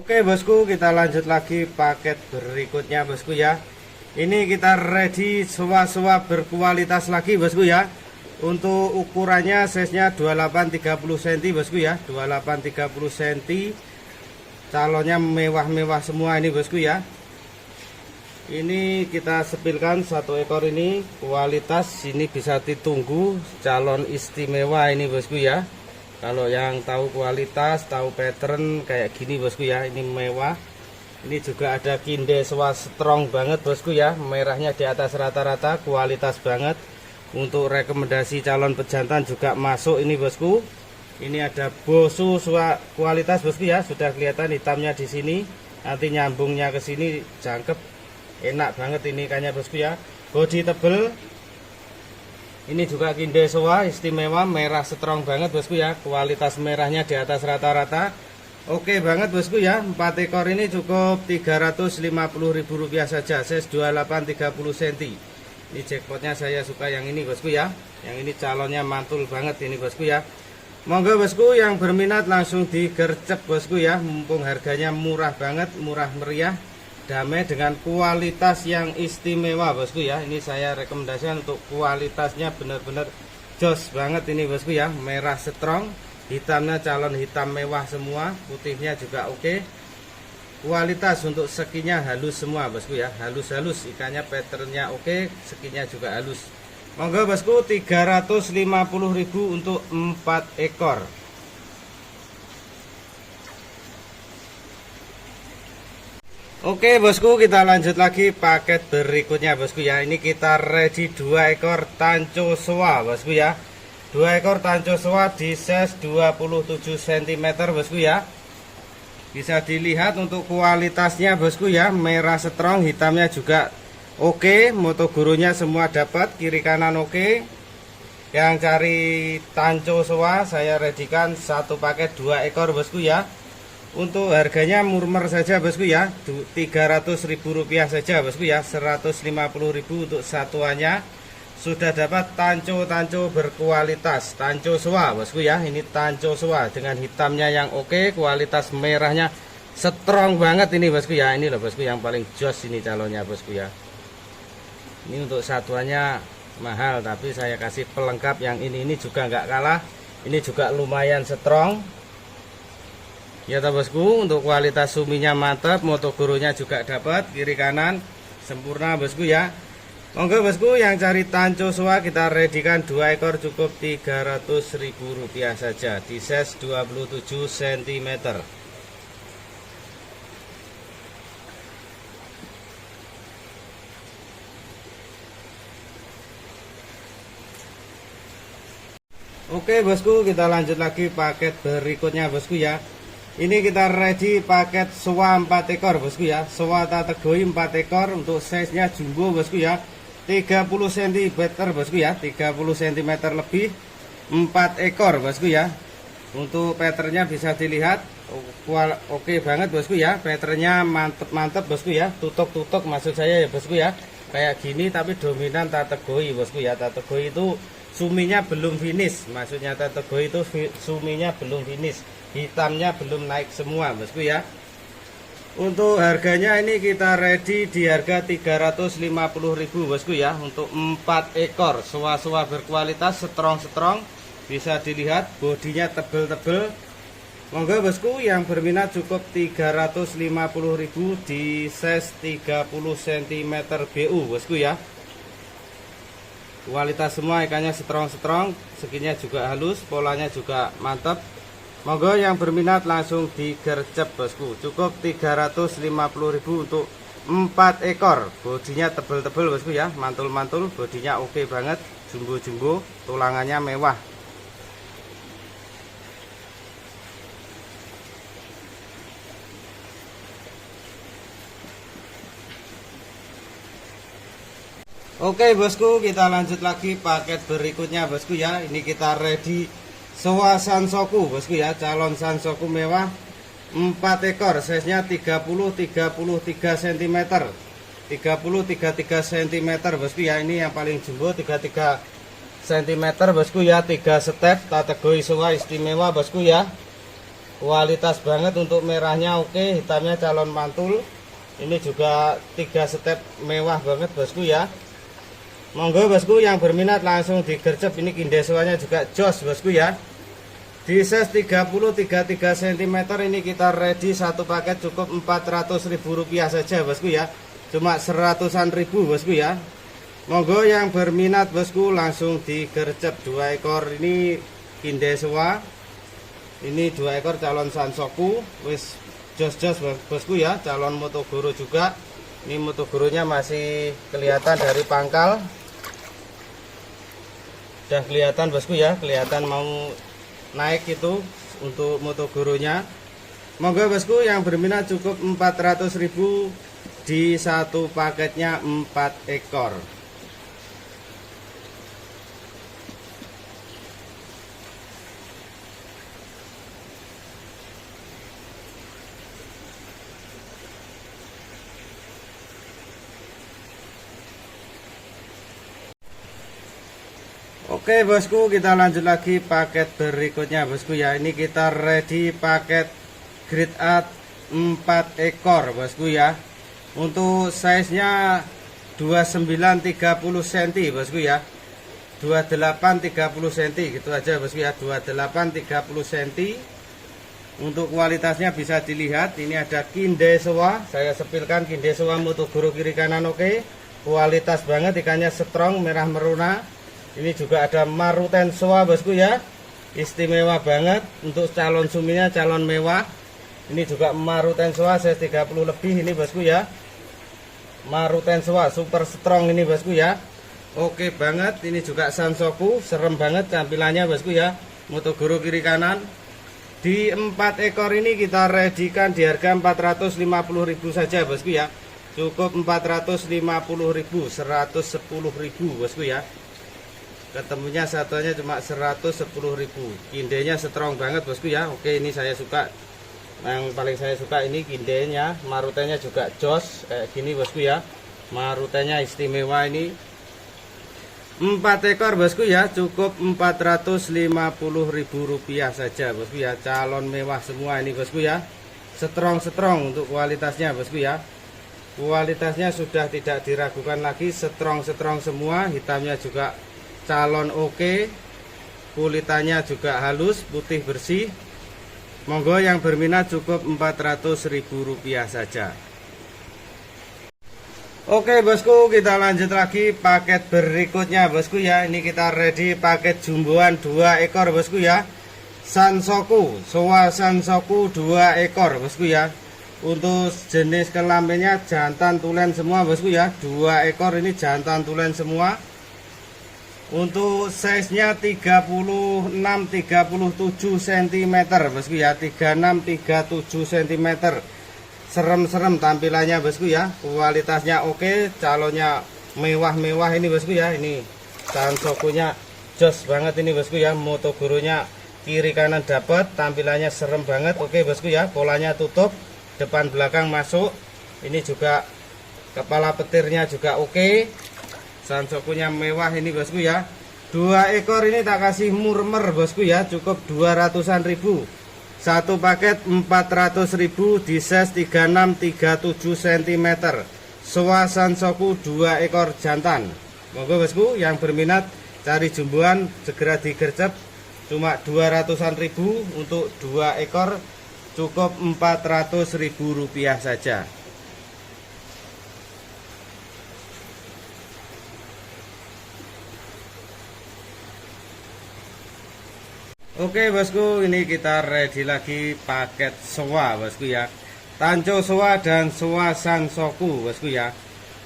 Oke bosku, kita lanjut lagi paket berikutnya bosku ya. Ini kita ready sewa-sewa berkualitas lagi bosku ya. Untuk ukurannya size-nya 28 30 cm bosku ya, 28 30 cm. Calonnya mewah-mewah semua ini bosku ya. Ini kita sepilkan satu ekor ini, kualitas ini bisa ditunggu, calon istimewa ini bosku ya. Kalau yang tahu kualitas, tahu pattern kayak gini bosku ya, ini mewah. Ini juga ada kinde sewa strong banget bosku ya, merahnya di atas rata-rata, kualitas banget. Untuk rekomendasi calon pejantan juga masuk ini bosku. Ini ada bosu sewa kualitas bosku ya, sudah kelihatan hitamnya di sini. Nanti nyambungnya ke sini jangkep, enak banget ini ikannya bosku ya. Bodi tebel. Ini juga kinde sewa istimewa, merah strong banget bosku ya. Kualitas merahnya di atas rata-rata. Oke banget bosku ya. 4 ekor ini cukup Rp350.000 saja. Size 28 30 cm. Ini jackpotnya saya suka yang ini bosku ya. Yang ini calonnya mantul banget ini bosku ya. Monggo bosku yang berminat langsung digercep bosku ya. Mumpung harganya murah banget, murah meriah. Damai dengan kualitas yang istimewa bosku ya. Ini saya rekomendasikan untuk kualitasnya benar-benar jos banget ini bosku ya. Merah strong, hitamnya calon hitam mewah semua, putihnya juga oke. Kualitas untuk sekinya halus semua bosku ya, halus-halus, ikannya patternnya oke, sekinya juga halus. Monggo bosku, Rp350.000 untuk 4 ekor. Oke bosku, kita lanjut lagi paket berikutnya bosku ya. Ini kita ready 2 ekor tanco sewa bosku ya. 2 ekor tanco sewa di size 27 cm bosku ya. Bisa dilihat untuk kualitasnya bosku ya, merah strong, hitamnya juga oke. Moto gurunya semua dapat, kiri kanan oke. Yang cari tanco sewa saya readykan satu paket 2 ekor bosku ya. Untuk harganya murmer saja bosku ya, Rp300.000 saja bosku ya, Rp150.000 untuk satuannya. Sudah dapat tanco-tanco berkualitas, tanco sewa bosku ya. Ini tanco sewa dengan hitamnya yang oke, kualitas merahnya strong banget ini bosku ya. Ini loh bosku yang paling jos ini calonnya bosku ya. Ini untuk satuannya mahal, tapi saya kasih pelengkap yang ini juga nggak kalah. Ini juga lumayan strong. Ya toh bosku, untuk kualitas suminya mantap, moto gurunya juga dapat, kiri kanan sempurna bosku ya. Monggo bosku yang cari tanco sewa kita readykan 2 ekor cukup Rp300.000 saja di size 27 cm. Oke bosku, kita lanjut lagi paket berikutnya bosku ya. Ini kita ready paket sewa 4 ekor bosku ya. Sewa tategoi 4 ekor untuk size nya jumbo bosku ya, 30 cm bosku ya, 30 cm lebih, 4 ekor bosku ya. Untuk patternnya bisa dilihat oke banget bosku ya. Patternnya mantep bosku ya. Tutuk maksud saya ya bosku ya. Kayak gini tapi dominan tategoi bosku ya. Tategoi itu suminya belum finish. Maksudnya tategoi itu suminya belum finish, hitamnya belum naik semua bosku ya. Untuk harganya ini kita ready di harga Rp350.000 bosku ya. Untuk 4 ekor sewa-sewa berkualitas, strong. Bisa dilihat bodinya tebel-tebel. Monggo bosku yang berminat cukup Rp350.000 di size 30 cm BU bosku ya. Kualitas semua ikannya strong, sekinya juga halus, polanya juga mantap. Monggo yang berminat langsung digercep bosku. Cukup Rp350.000 untuk 4 ekor. Bodinya tebel-tebel bosku ya, mantul-mantul, bodinya oke banget, jumbo-jumbo, tulangannya mewah. Oke bosku, kita lanjut lagi paket berikutnya bosku ya. Ini kita ready sewa sansoku bosku ya, calon sansoku mewah 4 ekor, size nya 30-33 cm, 30-33 cm bosku ya. Ini yang paling jumbo 33 cm bosku ya, 3 step, kategori sewa istimewa bosku ya. kualitas banget. Untuk merahnya oke, hitamnya calon mantul. Ini juga 3 step mewah banget bosku ya. Monggo bosku yang berminat langsung digercep. Ini kindesuanya juga jos bosku ya. Di size 30-33 cm ini kita ready satu paket cukup Rp400.000 saja bosku ya. Cuma 100-an ribu bosku ya. Monggo yang berminat bosku langsung digercep. 2 ekor ini kindesua. Ini 2 ekor calon sansoku. Wis jos-jos bosku ya. Calon motogoro juga. Ini motogoronya masih kelihatan dari pangkal. Udah kelihatan bosku ya. Kelihatan mau naik itu untuk motogoronya. Monggo bosku yang berminat cukup 400.000 di satu paketnya 4 ekor. Oke bosku, kita lanjut lagi paket berikutnya bosku ya. Ini kita ready paket grade A 4 ekor bosku ya. Untuk size nya 29 30 cm bosku ya. 28 30 cm gitu aja bosku ya. 28 30 cm. Untuk kualitasnya bisa dilihat, ini ada kindesua. Saya sepilkan kindesua motogoro kiri kanan oke. Kualitas banget, ikannya strong merah meruna. Ini juga ada maruten soa bosku ya. Istimewa banget. Untuk calon suminya calon mewah. Ini juga maruten soa size 30 lebih ini bosku ya. Maruten soa super strong ini bosku ya. Oke banget. Ini juga sansoku, serem banget tampilannya bosku ya. Motogoro kiri kanan. Di 4 ekor ini kita readykan di harga 450.000 saja bosku ya. Cukup 450.000, 110.000 bosku ya. Ketemunya satunya cuma 110.000. Kindenya strong banget bosku ya. Oke, ini saya suka. Yang paling saya suka ini kindenya. Marutennya juga jos kayak gini bosku ya. Marutennya istimewa ini. 4 ekor bosku ya. Cukup Rp450.000 saja bosku ya. Calon mewah semua ini bosku ya. Strong untuk kualitasnya bosku ya. Kualitasnya sudah tidak diragukan lagi. Strong semua. Hitamnya juga calon oke, kulitannya juga halus, putih bersih. Monggo yang berminat cukup Rp400.000 saja. Oke bosku, kita lanjut lagi paket berikutnya bosku ya. Ini kita ready paket jumboan 2 ekor bosku ya. Sansoku, soa sansoku 2 ekor bosku ya. Untuk jenis kelaminnya jantan tulen semua bosku ya. 2 ekor ini jantan tulen semua. Untuk size nya 36-37 cm bosku ya. 36-37 cm. Serem tampilannya bosku ya. Kualitasnya oke. Calonnya mewah-mewah ini bosku ya. Ini sansokunya jos banget ini bosku ya. Motogoronya kiri kanan dapat. Tampilannya serem banget. Oke bosku ya. Polanya tutup, depan belakang masuk. Ini juga kepala petirnya juga oke. Sansokunya mewah ini bosku ya. 2 ekor ini tak kasih murmer bosku ya. Cukup 200-an ribu. Satu paket 400.000 di size 36-37 cm. Soa sansoku 2 ekor jantan. Monggo bosku yang berminat cari jumboan segera digercep. Cuma 200-an ribu untuk 2 ekor. Cukup Rp400.000 saja. Oke bosku, ini kita ready lagi paket soa bosku ya. Tanco soa dan soa sansoku bosku ya.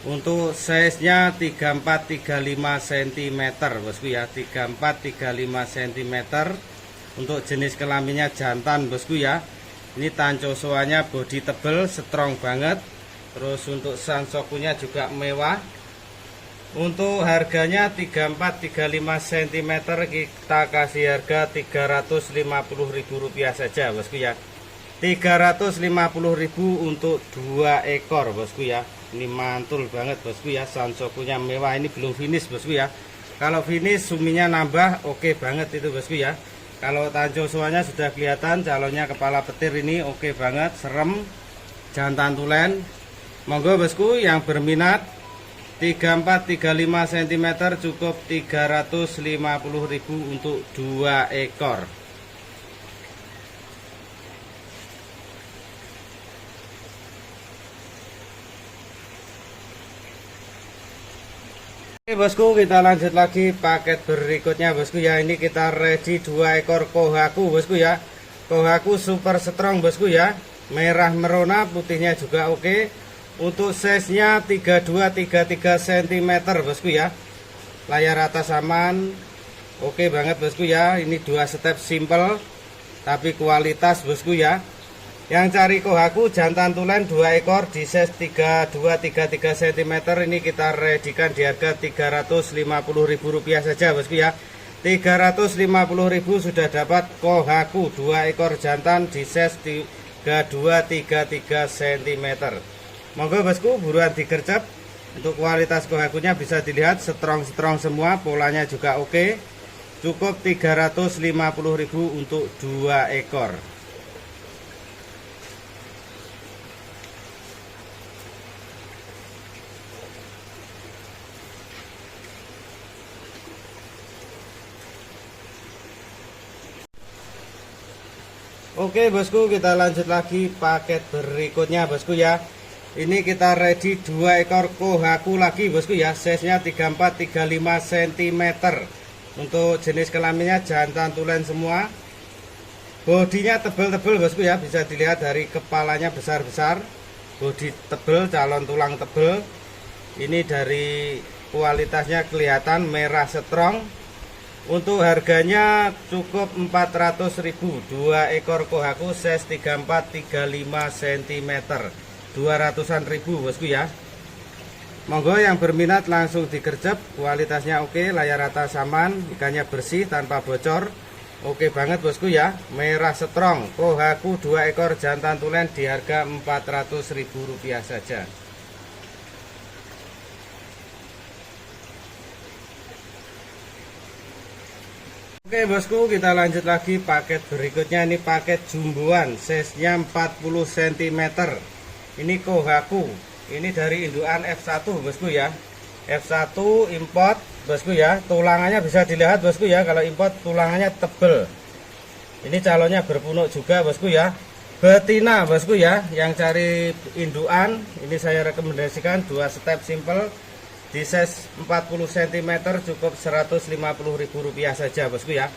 Untuk size nya 34-35 cm bosku ya. 34-35 cm. Untuk jenis kelaminnya jantan bosku ya. Ini tanco soanya body tebel, strong banget. Terus untuk sansokunya juga mewah. Untuk harganya 34-35 cm kita kasih harga Rp350.000 saja bosku ya. Rp350.000 untuk 2 ekor bosku ya. Ini mantul banget bosku ya. Sansokunya mewah, ini belum finish bosku ya. Kalau finish suminya nambah oke banget itu bosku ya. Kalau Tanjung Suanya sudah kelihatan calonnya kepala petir ini oke banget, serem, jantan tulen. Monggo bosku yang berminat 34-35 cm cukup 350.000 untuk 2 ekor. Oke bosku, kita lanjut lagi paket berikutnya bosku ya. Ini kita ready 2 ekor Kohaku bosku ya. Kohaku super strong bosku ya. Merah merona, putihnya juga oke. Untuk size-nya 32-33 cm bosku ya. Layar atas aman. Oke banget bosku ya. Ini 2 step simple tapi kualitas bosku ya. Yang cari Kohaku jantan tulen 2 ekor di size 32-33 cm ini kita readykan di harga Rp350.000 saja bosku ya. Rp350.000 sudah dapat Kohaku 2 ekor jantan di size 32-33 cm. Monggo bosku buruan digercep. Untuk kualitas Kohakunya bisa dilihat strong semua, polanya juga oke. Cukup Rp350.000 untuk 2 ekor. Oke bosku, kita lanjut lagi paket berikutnya bosku ya. Ini kita ready 2 ekor Kohaku lagi bosku ya. Size nya 34-35 cm. Untuk jenis kelaminnya jantan tulen semua. Bodinya tebel-tebel bosku ya. Bisa dilihat dari kepalanya besar-besar. Bodi tebel, calon tulang tebel. Ini dari kualitasnya kelihatan merah strong. Untuk harganya cukup Rp400.000 2 ekor Kohaku size 34-35 cm 200-an ribu bosku ya. Monggo yang berminat langsung digercep. Kualitasnya oke, layar atas aman, ikannya bersih tanpa bocor. Oke banget bosku ya. Merah strong Kohaku 2 ekor jantan tulen di harga Rp400.000 saja. Oke bosku, kita lanjut lagi paket berikutnya. Ini paket jumboan, size nya 40 cm. Ini Kohaku. Ini dari indukan F1 bosku ya. F1 import bosku ya. Tulangannya bisa dilihat bosku ya. Kalau import tulangannya tebel. Ini calonnya berpunuk juga bosku ya. Betina bosku ya. Yang cari indukan, ini saya rekomendasikan 2 step simple. Di size 40 cm cukup Rp150.000 saja bosku ya.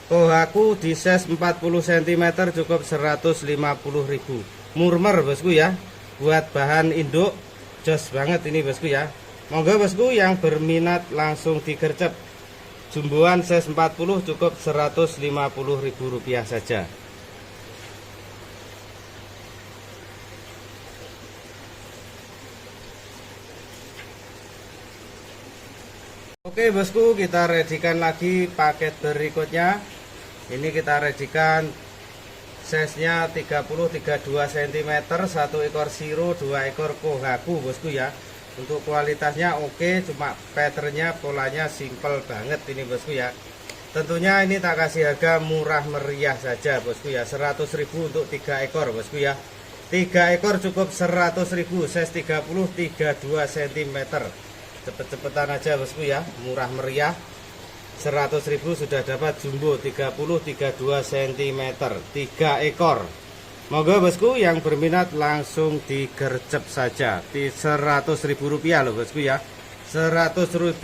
Kohaku di size 40 cm cukup Rp150.000. Murmer bosku ya. Buat bahan induk jos banget ini bosku ya. Monggo bosku yang berminat langsung digercep. Jumboan size 40 cukup Rp150.000 saja. Oke bosku, kita readykan lagi paket berikutnya. Ini kita readykan size nya 30-32 cm 1 ekor siro 2 ekor Kohaku bosku ya. Untuk kualitasnya oke, cuma patternnya polanya simple banget ini bosku ya. Tentunya ini tak kasih harga murah meriah saja bosku ya. Rp100.000 untuk 3 ekor bosku ya. 3 ekor cukup Rp100.000 size 30-32 cm. Cepet-cepetan aja bosku ya, murah meriah. Rp100.000 sudah dapat jumbo 30-32 cm 3 ekor. Monggo bosku yang berminat langsung digercep saja di Rp100.000 loh bosku ya. Rp100.000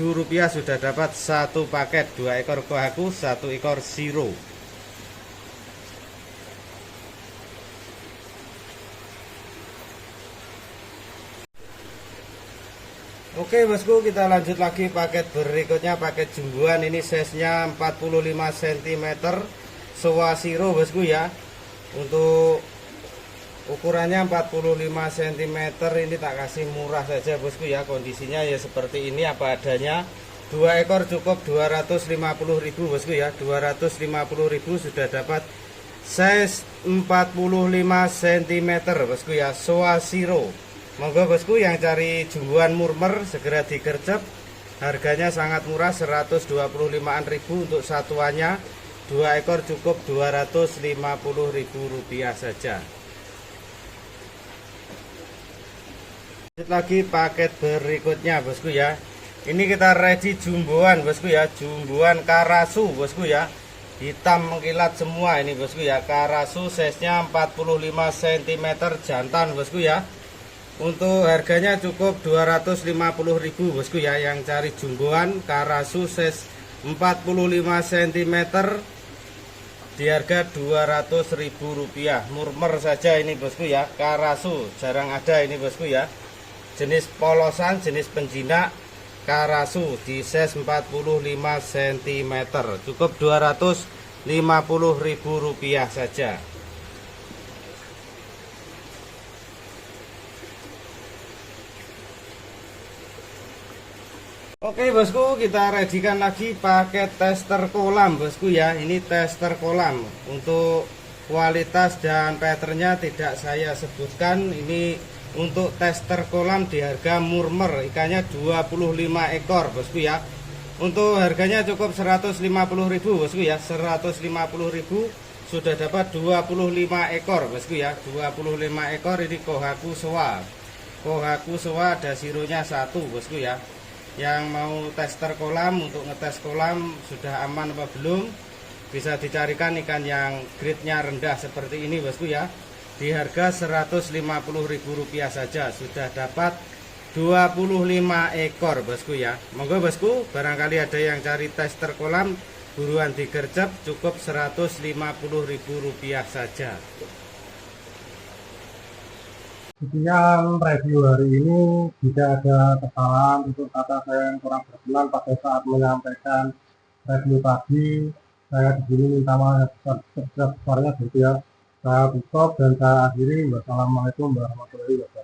sudah dapat 1 paket 2 ekor Kohaku 1 ekor siro. Oke bosku, kita lanjut lagi paket berikutnya, paket jumboan. Ini size nya 45 cm Sowa siro bosku ya. Untuk ukurannya 45 cm ini tak kasih murah saja bosku ya. Kondisinya ya seperti ini apa adanya. 2 ekor cukup Rp250.000 bosku ya. Rp250.000 sudah dapat size 45 cm bosku ya, Sowa siro. Monggo bosku yang cari jumboan murmer segera digercep. Harganya sangat murah, Rp125.000 untuk satuannya. 2 ekor cukup Rp250.000 saja. Lanjut lagi paket berikutnya bosku ya. Ini kita ready jumboan bosku ya, jumboan karasu bosku ya. Hitam mengkilat semua ini bosku ya. Karasu size-nya 45 cm jantan bosku ya. Untuk harganya cukup Rp250.000 bosku ya. Yang cari jumboan karasu size 45 cm di harga Rp200.000. Murmer saja ini bosku ya. Karasu jarang ada ini bosku ya. Jenis polosan, jenis penjinak karasu di size 45 cm. Cukup Rp250.000 saja. Oke bosku, kita readykan lagi paket tester kolam bosku ya. Ini tester kolam. Untuk kualitas dan patternnya tidak saya sebutkan. Ini untuk tester kolam di harga murmer. Ikannya 25 ekor bosku ya. Untuk harganya cukup Rp150.000 bosku ya. Rp150.000 sudah dapat 25 ekor bosku ya. 25 ekor ini Kohaku Showa. Kohaku Showa ada sironya 1 bosku ya. Yang mau tester kolam, untuk ngetes kolam sudah aman apa belum, bisa dicarikan ikan yang grade-nya rendah seperti ini bosku ya. Di harga Rp150.000 saja sudah dapat 25 ekor bosku ya. Monggo bosku, barangkali ada yang cari tester kolam, buruan digercep, cukup Rp150.000 saja. Sekian review hari ini. Jika ada kesalahan untuk kata saya yang kurang berkenan pada saat menyampaikan review tadi, saya di sini minta maaf sebesar-besarnya gitu ya. Saya tutup dan saya akhiri. Wassalamualaikum warahmatullahi wabarakatuh.